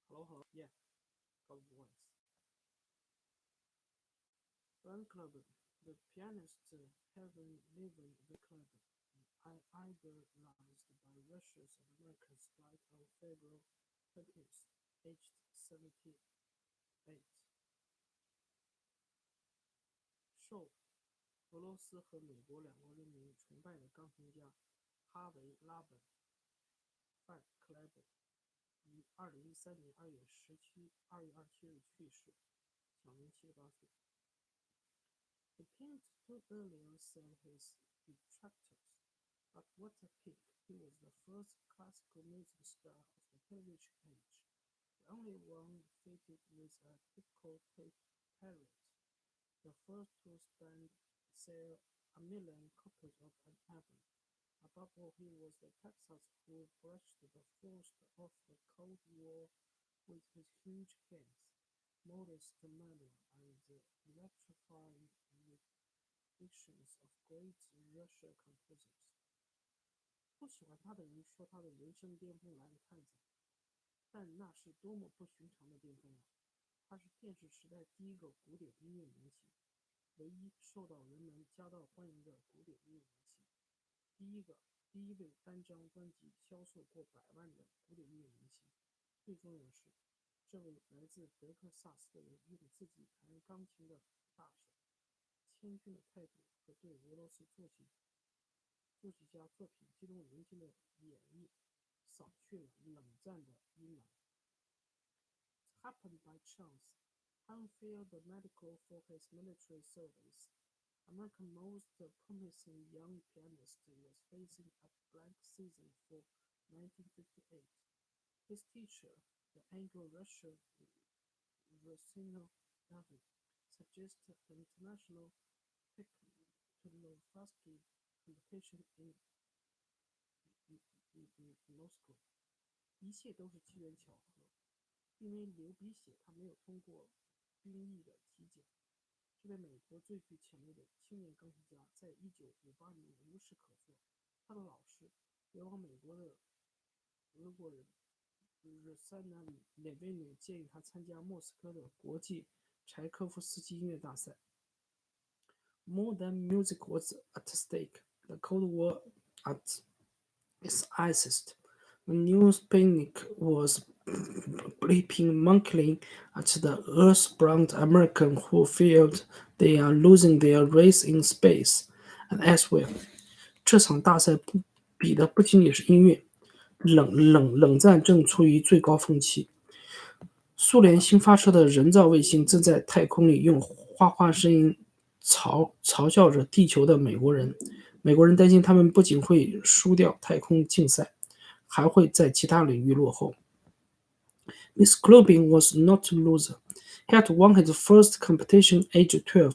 Hello, hello. Yeah, got voice. Frank Club, the pianist Heaven Levin Club, idolized by Russia's Americans, died on February 20th, aged 78. 受俄罗斯和美国两国人民崇拜的钢琴家哈维·拉本 （Frank Kleber） 于2013年2月27日去世，享年78岁。The painter too earlier said his detractors, but what a pick! He was the first classical music star of the television age, the only one fitted with a typical tape parrot, the first to sell a million copies of an album. Above all, he was the Texas who brushed the frost off the Cold War with his huge hands, modest manner, and the electrifying renditions of great Russian composers. 不喜欢他的人说他的人生巅峰来得太早，但那是多么不寻常的巅峰啊！他是电视时代第一个古典音乐明星，唯一受到人们夹道欢迎的古典音乐明星，第一位单张专辑销售过100万的古典音乐明星。最重要的是，这位来自德克萨斯的人用自己弹钢琴的大手、谦逊的态度和对俄罗斯作曲家作品激动人心的演绎，扫去了冷战的阴霾。It happened by chance. Having failed the medical for his military service, America's most promising young pianist was facing a blank season for 1958. His teacher, the Anglo-Russian Rossino David, suggested an international Petrolovsky competition in Moscow. 一切都是机缘巧合，因为流鼻血，他没有通过兵役的体检。这位美国最具潜力的青年钢琴家，在1958年无事可做。他的老师，流亡美国的俄国人Rossana Levin 建议他参加莫斯科的国际柴科夫斯基音乐大赛。More than music was at stake. The Cold War at its icest. The news panic was bleeping monkeying at the earthbound Americans who feared they are losing their race in space and elsewhere. 这场大赛比的不仅仅是音乐，冷战正处于最高峰期。苏联新发射的人造卫星正在太空里用哗哗声音嘲笑着地球的美国人。美国人担心他们不仅会输掉太空竞赛，还会在其他领域落后。Miss Klubin was not a loser. He had won his first competition aged 12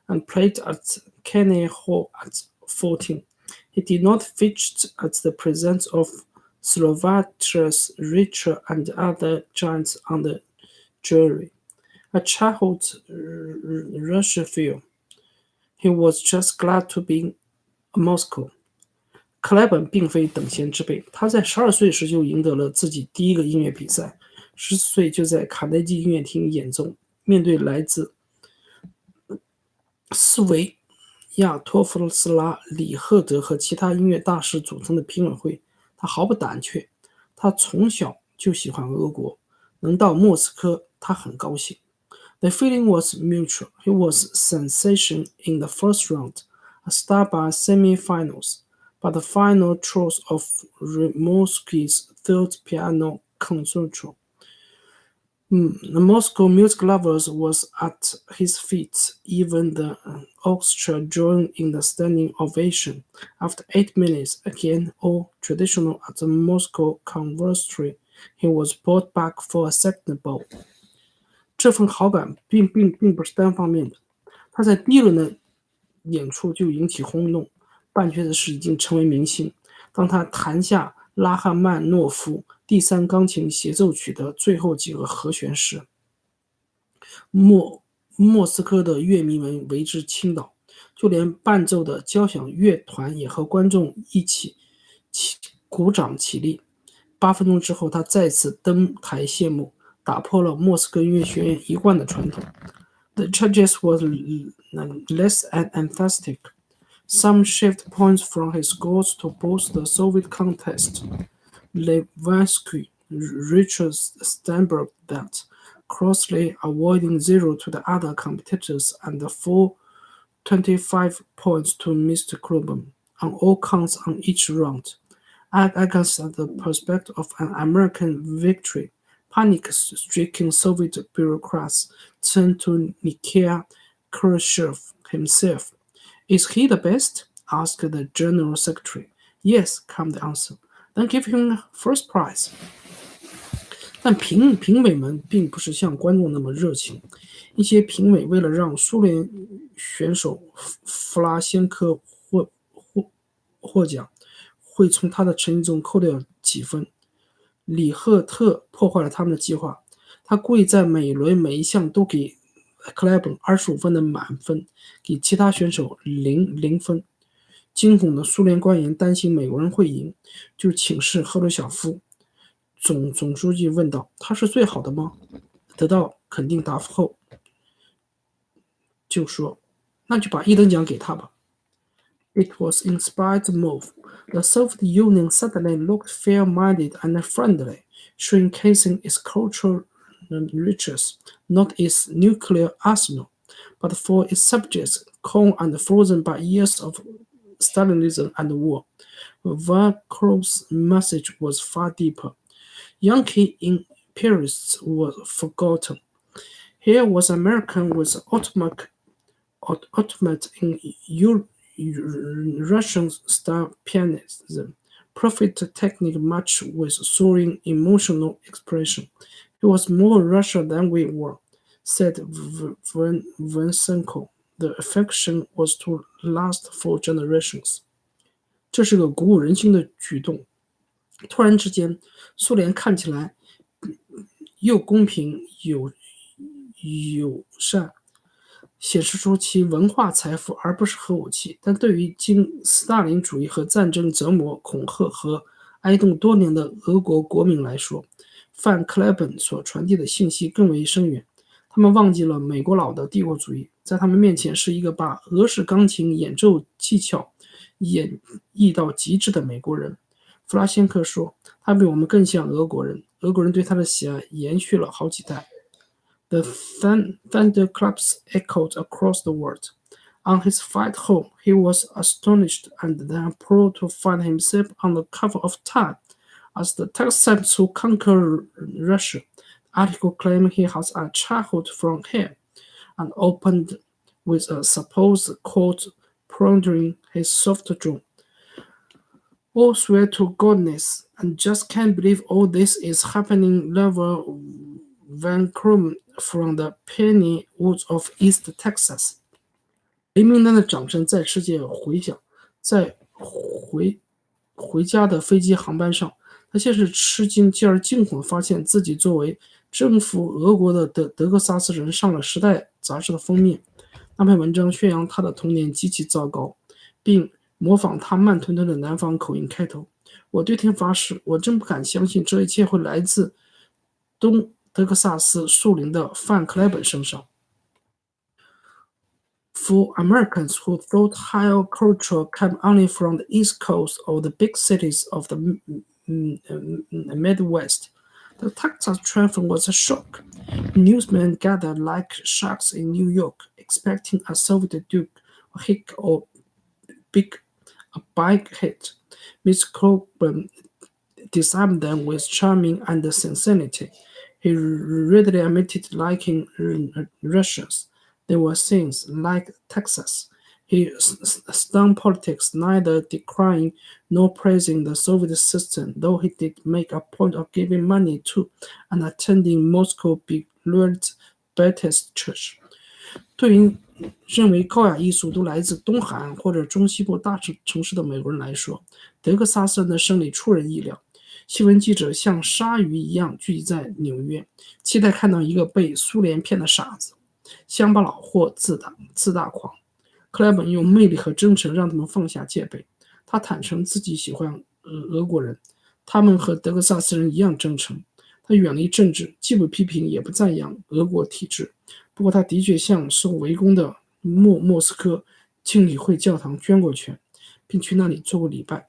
and played at Carnegie Hall at 14. He did not feature at the presence of Slovakia's Richard and other giants on the jury. A childhood Russian He was just glad to be in Moscow. 克莱本并非等闲之辈，他在12岁时就赢得了自己第一个音乐比赛，14岁就在卡内基音乐厅演奏，面对来自斯维亚托夫斯拉、里赫德和其他音乐大师组成的评委会，他毫不胆怯。他从小就喜欢俄国，能到莫斯科，他很高兴。The feeling was mutual. He was a sensation in the first round, a star by semi-finals, but the final choice of Rimouski's third piano concerto. The Moscow music lovers was at his feet. Even the orchestra joined in the standing ovation. After 8 minutes, again all traditional at the Moscow Conservatory, he was brought back for a second bow. 这份好感并不是单方面的，他在第一轮的演出就引起轰动，半决赛时已经成为明星。当他弹下拉赫曼诺夫第3钢琴协奏曲的最后几个和弦时，莫斯科的乐迷们为之倾倒，就连伴奏的交响乐团也和观众一起鼓掌起立。8分钟之后，他再次登台谢幕。打破了莫斯科音乐学院一贯的传统。The charges was less enthusiastic. Some shift points from his goals to boost the Soviet contest. Levensky Richard Steinberg that, closely avoiding zero to the other competitors and the full 25 points to Mr. Kluban on all counts on each round. Against the prospect of an American victory, panic-stricken Soviet bureaucrats turned to Nikita Khrushchev himself. Is he the best? Asked the general secretary. Yes, came the answer. Then give him first prize. 但评委们并不是像观众那么热情。一些评委为了让苏联选手弗拉先科获奖，会从他的成绩中扣掉几分。里赫特破坏了他们的计划，他故意在每轮每一项都给克莱本25分的满分，给其他选手零分。惊恐的苏联官员担心美国人会赢，就请示赫鲁晓夫。总书记问道：“他是最好的吗？”得到肯定答复后，就说：“那就把一等奖给他吧。” It was inspired move. The Soviet Union suddenly looked fair-minded and friendly, showcasing its cultural riches, not its nuclear arsenal, but for its subjects, corn and frozen by years of Stalinism and war. Vankrov's message was far deeper. Yankee imperialists were forgotten. Here was American with ultimate in Russian-style pianism, perfect technique matched with soaring emotional expression. It was more Russia than we were, said Vensenko. The affection was to last for generations. 这是个鼓舞人心的举动。突然之间，苏联看起来又公平友善，显示出其文化财富而不是核武器，但对于经斯大林主义和战争折磨、恐吓和哀冻多年的俄国国民来说，范克莱本所传递的信息更为深远。他们忘记了美国佬的帝国主义，在他们面前是一个把俄式钢琴演奏技巧演绎到极致的美国人。弗拉先克说，他比我们更像俄国人，俄国人对他的喜爱延续了好几代。The thunderclaps echoed across the world. On his flight home, he was astonished and then proud to find himself on the cover of Time as the Texans who conquered Russia. The article claimed he has a childhood from here and opened with a supposed quote pondering his soft jaw. All swear to goodness and just can't believe all this is happening. Lever Van Krum from the Piney Woods of East Texas. 雷鸣般的掌声在世界回响。在回家的飞机航班上，他先是吃惊，继而惊恐地发现自己作为征服俄国的德克萨斯人上了《时代》杂志的封面。那篇文章宣扬他的童年极其糟糕，并模仿他慢吞吞的南方口音开头。我对天发誓，我真不敢相信这一切会来自东德克萨斯树林的范克莱本身上。For Americans who thought higher culture came only from the East Coast or the big cities of the Midwest, the Texas triumph was a shock. Newsmen gathered like sharks in New York, expecting a Soviet Duke, a hick or a bike hit. Miss Coburn disarmed them with charming and sincerity. He readily admitted liking Russians. There were things like Texas. He stunned politics, neither decrying nor praising the Soviet system, though he did make a point of giving money to and attending Moscow Beloved Baptist Church. 对于认为高雅艺术都来自东海岸或者中西部大城市的美国人来说，德克萨斯人的胜利出人意料。新闻记者像鲨鱼一样聚集在纽约，期待看到一个被苏联骗的傻子。乡巴佬或自大狂，克莱本用魅力和真诚让他们放下戒备。他坦诚自己喜欢俄国人，他们和德克萨斯人一样真诚。他远离政治，既不批评也不赞扬俄国体制。不过他的确向受围攻的莫斯科敬礼会教堂捐过钱，并去那里做过礼拜。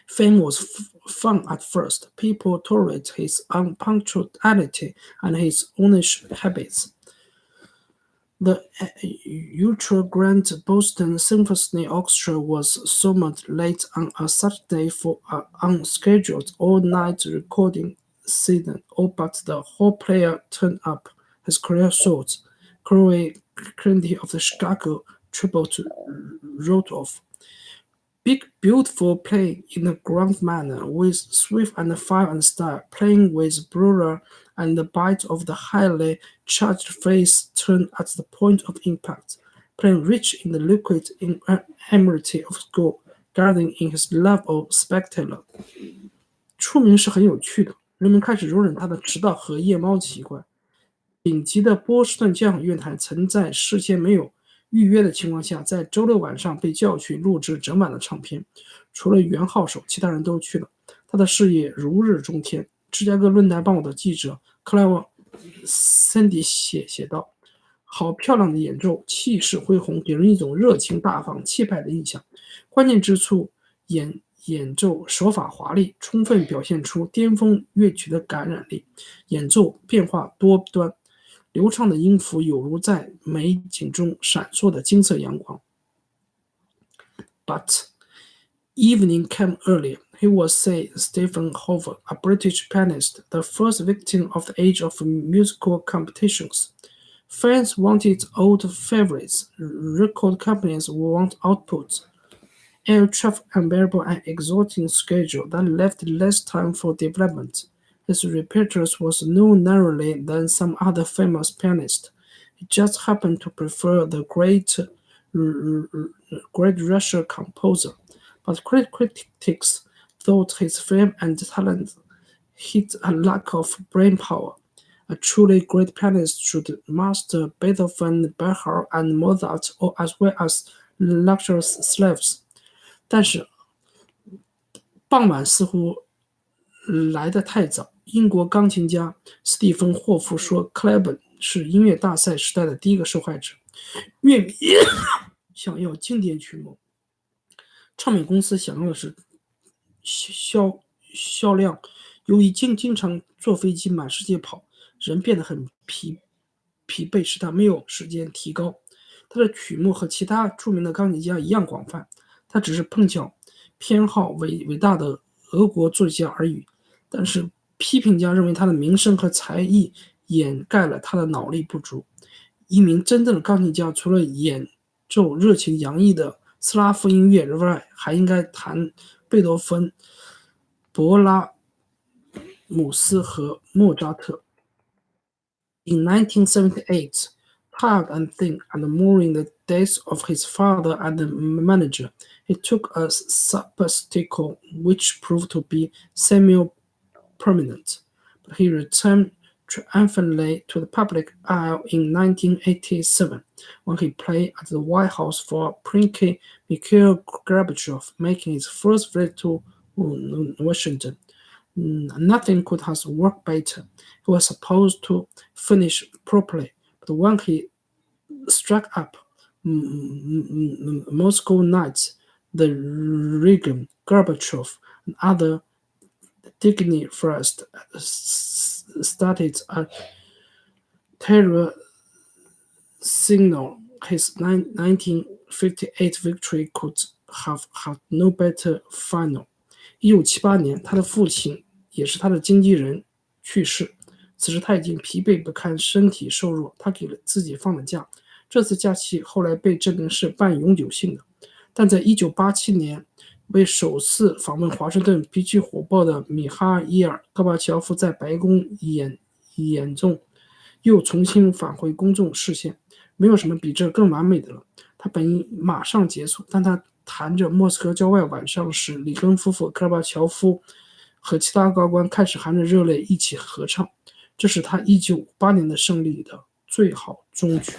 Fame was fun at first. People tolerated his unpunctuality and his ownership habits. The ultra-grand Boston Symphony Orchestra was summoned late on a Saturday for an unscheduled all-night recording session, but the hall player turned up. His career soared. Chloe Clancy of the Chicago Tribune wrote of Big, beautiful playing in a grand manner, with swift and fire and style, playing with bravura and the bite of the highly charged face turned at the point of impact, playing rich in the liquid emirate of skill, guarding in his love of spectacle. 出名是很有趣的，人们开始容忍他的迟到和夜猫习惯。顶级的波士顿交响乐团曾在事先没有预约的情况下，在周六晚上被叫去录制整晚的唱片。除了原号手，其他人都去了。他的事业如日中天。芝加哥论坛报的记者克莱沃森迪写道：“好漂亮的演奏，气势恢宏，给人一种热情大方、气派的印象。关键之处，演奏手法华丽，充分表现出巅峰乐曲的感染力。演奏变化多端。”流畅的音符有如在美景中闪烁的金色阳光。But evening came early. He was, say, Stephen Hoover, a British pianist, the first victim of the age of musical competitions. Fans wanted old favorites. Record companies want output. Air traffic unbearable and exhausting schedule that left less time for development. His repertoire was no narrower than some other famous pianists. He just happened to prefer the great Russian composer. But critics thought his fame and talent hid a lack of brain power. A truly great pianist should master Beethoven, Bach, and Mozart, as well as luxurious slaves. 但是，傍晚似乎来得太早。英国钢琴家斯蒂芬·霍夫说：“克莱本是音乐大赛时代的第一个受害者。乐迷想要经典曲目，唱片公司想要的是销量。由于经常坐飞机满世界跑，人变得很疲惫，使他没有时间提高。他的曲目和其他著名的钢琴家一样广泛，他只是碰巧偏好伟大的俄国作曲家而已。但是批评家认为他的名声和才艺掩盖了他的脑力不足。一名真正的钢琴家除了演奏热情洋溢的斯拉夫音乐之外，还应该弹贝多芬、勃拉姆斯和莫扎特。In 1978, tired and thin and mourning the death of his father and the manager, he took a sabbatical which proved to be semi-permanent. But he returned triumphantly to the public eye in 1987 when he played at the White House for Prince Mikhail Gorbachev, making his first visit to Washington. Nothing could have worked better. He was supposed to finish properly, but when he struck up Moscow Nights, the Reagan, Gorbachev, and other dignitaries started a terror signal. His 1958 victory could have had no better final. 1978年，他的父亲也是他的经纪人去世。此时他已经疲惫不堪，身体瘦弱。他给了自己放了假，这次假期后来被证明是半永久性的。但在1987年，为首次访问华盛顿、脾气火爆的米哈伊尔·戈巴乔夫在白宫演奏，又重新返回公众视线。没有什么比这更完美的了。他本应马上结束，但他弹着莫斯科郊外晚上时，里根夫妇、戈巴乔夫和其他高官开始含着热泪一起合唱。这是他1958年的胜利的最好终局。